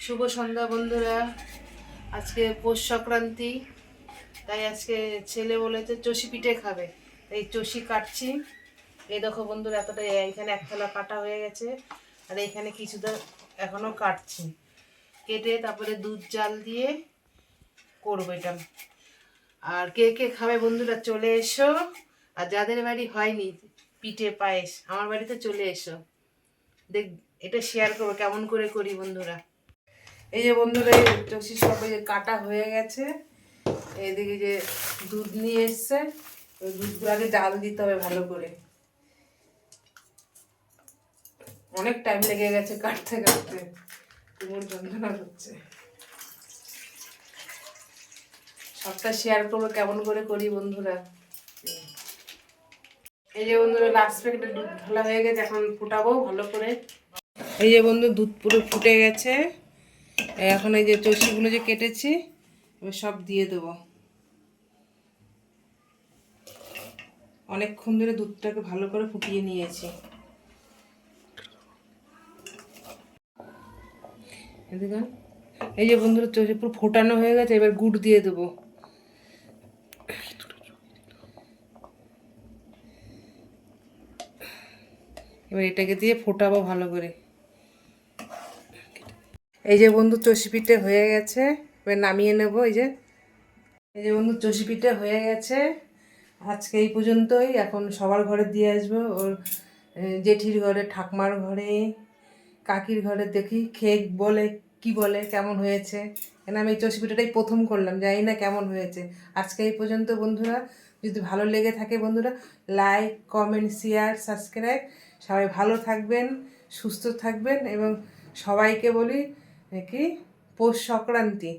শুভ সন্ধ্যা বন্ধুরা। আজকে পৌষ সংক্রান্তি, তাই আজকে ছেলে বলেছে চষি পিঠে খাবে, তাই চষি কাটছি। এই দেখো বন্ধুরা, এতটা এইখানে এক থালা কাটা হয়ে গেছে, আর এইখানে কিছুটা এখনো কাটছি। কেটে তারপরে দুধ জাল দিয়ে করবো এটা। আর কে কে খাবে বন্ধুরা চলে এসো, আর যাদের বাড়ি হয়নি পিঠে পায়েস আমার বাড়িতে চলে এসো, দেখ এটা শেয়ার করবো কেমন করে করি বন্ধুরা। এই যে বন্ধুরা, এই চষি সব এই যে কাটা হয়ে গেছে। এইদিকে যে দুধ নিয়ে এসছে, ওই দুধগুলো আগে জাল দিতে হবে ভালো করে। অনেক টাইম লেগে গেছে কাটতে কাটতে, কোমর যন্ত্রণা হচ্ছে। সবটা শেয়ার করবো কেমন করে করি বন্ধুরা। এই যে বন্ধুরা, লাস্ট প্যাকেটে দুধ ঢালা হয়ে গেছে, এখন ফুটাবো ভালো করে। এই যে বন্ধু, দুধ পুরো ফুটে গেছে। এখন এই যে চষিগুলো যে কেটেছি এবার সব দিয়ে দেবো। অনেকক্ষণ ধরে দুধটাকে ভালো করে ফুটিয়ে নিয়েছি। এই যে বন্ধুরা, চষি পুরো ফোটানো হয়ে গেছে, এবার গুড় দিয়ে দেবো। এবার এটাকে দিয়ে ফোটাবো ভালো করে। এই যে বন্ধু, চষি পিঠে হয়ে গেছে, এবার নামিয়ে নেবো। এই যে বন্ধু, চষি পিঠে হয়ে গেছে। আজকে এই পর্যন্তই। এখন সবার ঘরে দিয়ে আসবো, ওর জেঠির ঘরে, ঠাকমার ঘরে, কাকির ঘরে। দেখি খেয়ে বলে কি বলে কেমন হয়েছে। কেন আমি এই চষি পিঠাটাই প্রথম করলাম, জানি না কেমন হয়েছে। আজকে এই পর্যন্ত বন্ধুরা। যদি ভালো লেগে থাকে বন্ধুরা, লাইক, কমেন্ট, শেয়ার, সাবস্ক্রাইব। সবাই ভালো থাকবেন, সুস্থ থাকবেন, এবং সবাইকে বলি কি পৌষ সংক্রান্তি।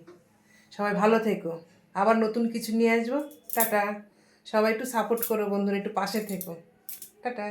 সবাই ভালো থেকো। আবার নতুন কিছু নিয়ে আসবো। টাটা। সবাই একটু সাপোর্ট করো বন্ধুরা, একটু পাশে থেকো। টাটা।